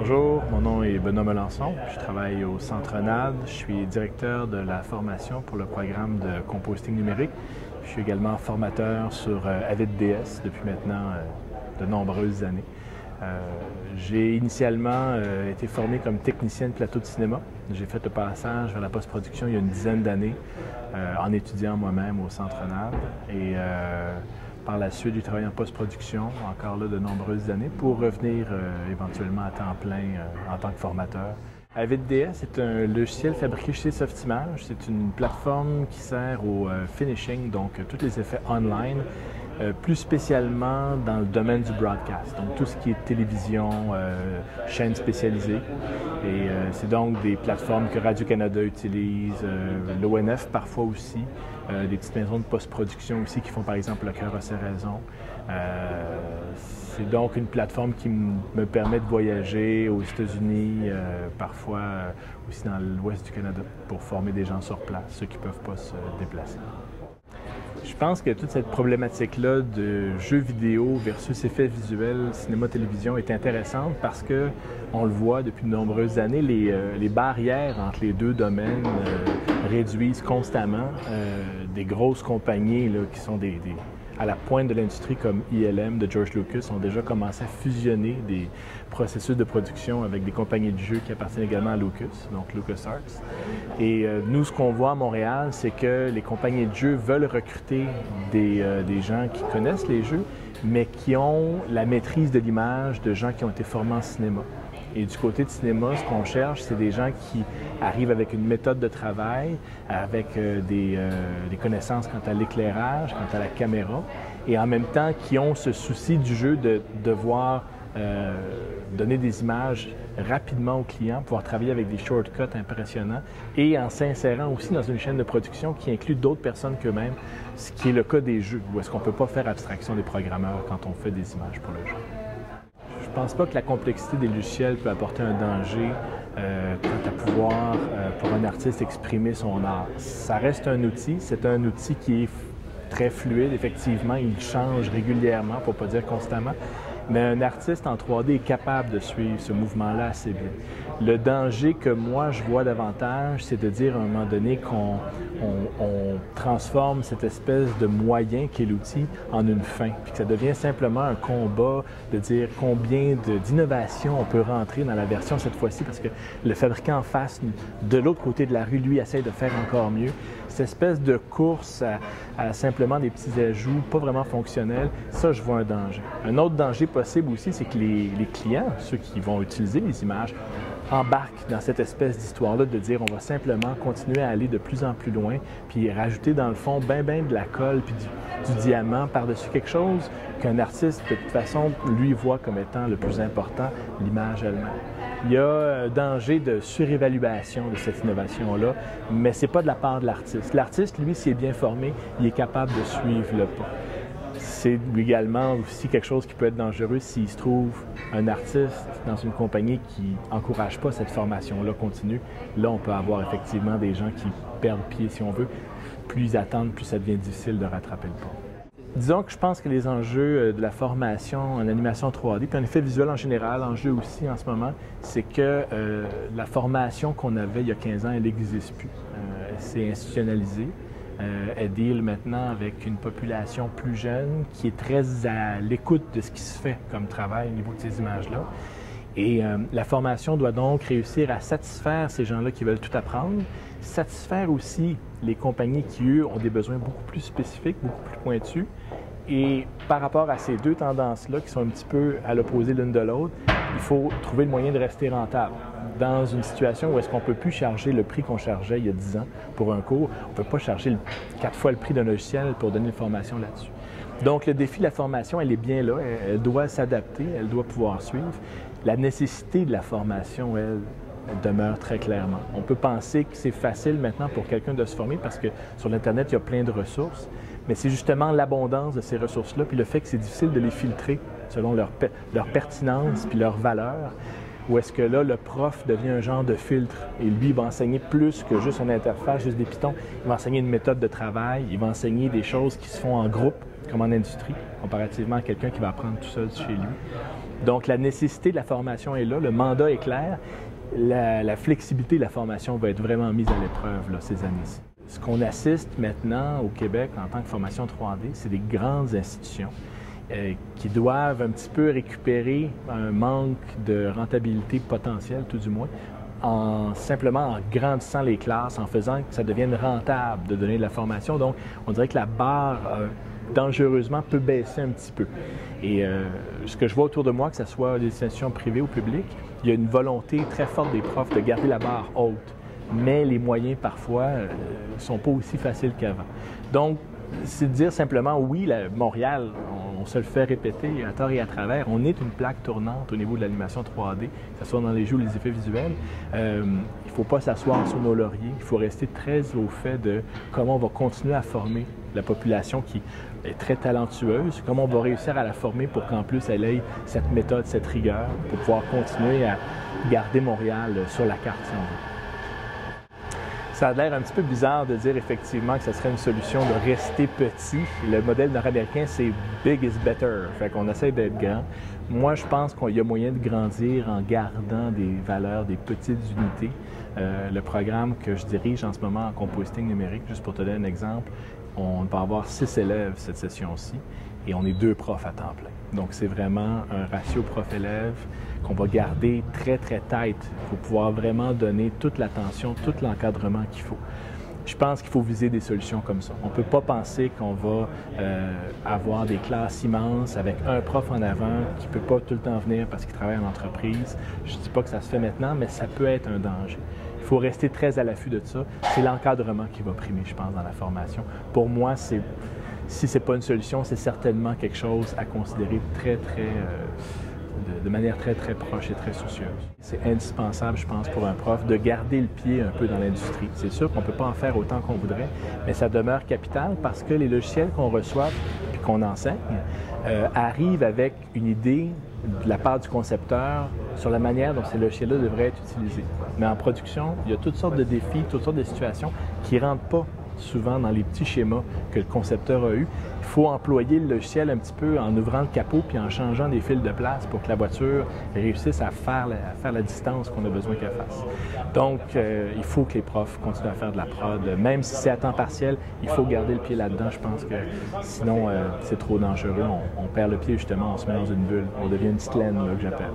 Bonjour, mon nom est Benoît Melançon. Je travaille au Centre NAD. Je suis directeur de la formation pour le programme de composting numérique. Je suis également formateur sur AvidDS depuis maintenant de nombreuses années. J'ai initialement été formé comme technicien de plateau de cinéma. J'ai fait le passage vers la post-production il y a une dizaine d'années en étudiant moi-même au Centre NAD. Et par la suite, j'ai travaillé en post-production, encore là de nombreuses années, pour revenir éventuellement à temps plein en tant que formateur. AvidDS est un logiciel fabriqué chez Softimage. C'est une plateforme qui sert au finishing, donc tous les effets online, plus spécialement dans le domaine du broadcast, donc tout ce qui est télévision, chaînes spécialisées. Et c'est donc des plateformes que Radio-Canada utilise, l'ONF parfois aussi, des petites maisons de post-production aussi qui font par exemple Le Cœur a ses raisons. C'est donc une plateforme qui me permet de voyager aux États-Unis, parfois aussi dans l'ouest du Canada, pour former des gens sur place, ceux qui ne peuvent pas se déplacer. Je pense que toute cette problématique-là de jeux vidéo versus effets visuels, cinéma-télévision est intéressante parce que, on le voit depuis de nombreuses années, les barrières entre les deux domaines réduisent constamment. Des grosses compagnies là, qui sont à la pointe de l'industrie comme ILM de George Lucas ont déjà commencé à fusionner des processus de production avec des compagnies de jeux qui appartiennent également à Lucas, donc LucasArts. Et nous, ce qu'on voit à Montréal, c'est que les compagnies de jeux veulent recruter des gens qui connaissent les jeux, mais qui ont la maîtrise de l'image de gens qui ont été formés en cinéma. Et du côté de cinéma, ce qu'on cherche, c'est des gens qui arrivent avec une méthode de travail, avec des connaissances quant à l'éclairage, quant à la caméra, et en même temps qui ont ce souci du jeu de devoir donner des images rapidement aux clients, pouvoir travailler avec des shortcuts impressionnants et en s'insérant aussi dans une chaîne de production qui inclut d'autres personnes qu'eux-mêmes, ce qui est le cas des jeux, où est-ce qu'on ne peut pas faire abstraction des programmeurs quand on fait des images pour le jeu. Je ne pense pas que la complexité des logiciels peut apporter un danger quant à pouvoir, pour un artiste, exprimer son art. Ça reste un outil, c'est un outil qui est très fluide, effectivement, il change régulièrement, pour ne pas dire constamment, mais un artiste en 3D est capable de suivre ce mouvement-là assez bien. Le danger que moi je vois davantage, c'est de dire à un moment donné qu'on transforme cette espèce de moyen qu'est l'outil en une fin, puis que ça devient simplement un combat de dire combien d'innovations on peut rentrer dans la version cette fois-ci, parce que le fabricant en face, de l'autre côté de la rue, lui, essaie de faire encore mieux. Cette espèce de course à simplement des petits ajouts pas vraiment fonctionnels, ça, je vois un danger. Un autre danger possible aussi, c'est que les clients, ceux qui vont utiliser les images, embarquent dans cette espèce d'histoire-là de dire on va simplement continuer à aller de plus en plus loin, puis rajouter dans le fond ben de la colle puis du diamant par-dessus quelque chose qu'un artiste, de toute façon, lui voit comme étant le plus important, l'image elle-même. Il y a un danger de surévaluation de cette innovation-là, mais ce n'est pas de la part de l'artiste. L'artiste, lui, s'il est bien formé, il est capable de suivre le pas. C'est également aussi quelque chose qui peut être dangereux s'il se trouve un artiste dans une compagnie qui n'encourage pas cette formation-là continue. Là, on peut avoir effectivement des gens qui perdent pied, si on veut. Plus ils attendent, plus ça devient difficile de rattraper le pas. Disons que je pense que les enjeux de la formation en animation 3D, puis en effet visuel en général, en jeu aussi en ce moment, c'est que la formation qu'on avait il y a 15 ans, elle n'existe plus. Elle s'est institutionnalisée. Elle deal maintenant avec une population plus jeune qui est très à l'écoute de ce qui se fait comme travail au niveau de ces images-là. Et la formation doit donc réussir à satisfaire ces gens-là qui veulent tout apprendre, satisfaire aussi les compagnies qui, eux, ont des besoins beaucoup plus spécifiques, beaucoup plus pointus. Et par rapport à ces deux tendances-là, qui sont un petit peu à l'opposé l'une de l'autre, il faut trouver le moyen de rester rentable. Dans une situation où est-ce qu'on ne peut plus charger le prix qu'on chargeait il y a 10 ans pour un cours, on ne peut pas charger 4 fois le prix d'un logiciel pour donner une formation là-dessus. Donc, le défi de la formation, elle est bien là, elle doit s'adapter, elle doit pouvoir suivre. La nécessité de la formation, elle demeure très clairement. On peut penser que c'est facile maintenant pour quelqu'un de se former parce que sur l'Internet, il y a plein de ressources, mais c'est justement l'abondance de ces ressources-là, puis le fait que c'est difficile de les filtrer selon leur pertinence puis leur valeur, où est-ce que là, le prof devient un genre de filtre et lui, il va enseigner plus que juste une interface, juste des pitons. Il va enseigner une méthode de travail, il va enseigner des choses qui se font en groupe, comme en industrie, comparativement à quelqu'un qui va apprendre tout seul chez lui. Donc, la nécessité de la formation est là, le mandat est clair, la flexibilité de la formation va être vraiment mise à l'épreuve ces années-ci. Ce qu'on assiste maintenant au Québec en tant que formation 3D, c'est des grandes institutions qui doivent un petit peu récupérer un manque de rentabilité potentielle, tout du moins, simplement en grandissant les classes, en faisant que ça devienne rentable de donner de la formation. Donc, on dirait que la barre dangereusement peut baisser un petit peu. Et ce que je vois autour de moi, que ce soit des institutions privées ou publiques, il y a une volonté très forte des profs de garder la barre haute. Mais les moyens, parfois, ne sont pas aussi faciles qu'avant. Donc, c'est de dire simplement, oui, Montréal, on se le fait répéter à tort et à travers, on est une plaque tournante au niveau de l'animation 3D, que ce soit dans les jeux ou les effets visuels. Il ne faut pas s'asseoir sur nos lauriers, il faut rester très au fait de comment on va continuer à former la population qui est très talentueuse, comment on va réussir à la former pour qu'en plus elle ait cette méthode, cette rigueur, pour pouvoir continuer à garder Montréal sur la carte, si on veut. Ça a l'air un petit peu bizarre de dire effectivement que ce serait une solution de rester petit. Le modèle nord-américain, c'est « big is better », fait qu'on essaie d'être grand. Moi, je pense qu'il y a moyen de grandir en gardant des valeurs, des petites unités. Le programme que je dirige en ce moment en compositing numérique, juste pour te donner un exemple, on va avoir 6 élèves cette session-ci et on est 2 profs à temps plein. Donc, c'est vraiment un ratio prof-élève qu'on va garder très, très tight pour pouvoir vraiment donner toute l'attention, tout l'encadrement qu'il faut. Je pense qu'il faut viser des solutions comme ça. On ne peut pas penser qu'on va avoir des classes immenses avec un prof en avant qui ne peut pas tout le temps venir parce qu'il travaille en entreprise. Je ne dis pas que ça se fait maintenant, mais ça peut être un danger. Il faut rester très à l'affût de ça. C'est l'encadrement qui va primer, je pense, dans la formation. Pour moi, si ce n'est pas une solution, c'est certainement quelque chose à considérer de manière très, très proche et très soucieuse. C'est indispensable, je pense, pour un prof de garder le pied un peu dans l'industrie. C'est sûr qu'on ne peut pas en faire autant qu'on voudrait, mais ça demeure capital parce que les logiciels qu'on reçoit et qu'on enseigne arrivent avec une idée de la part du concepteur sur la manière dont ces logiciels-là devraient être utilisés. Mais en production, il y a toutes sortes de défis, toutes sortes de situations qui ne rentrent pas souvent dans les petits schémas que le concepteur a eus. Il faut employer le logiciel un petit peu en ouvrant le capot puis en changeant des fils de place pour que la voiture réussisse à faire la distance qu'on a besoin qu'elle fasse. Donc, il faut que les profs continuent à faire de la prod. Même si c'est à temps partiel, il faut garder le pied là-dedans. Je pense que sinon, c'est trop dangereux. On perd le pied, justement, on se met dans une bulle. On devient une petite laine, là, que j'appelle.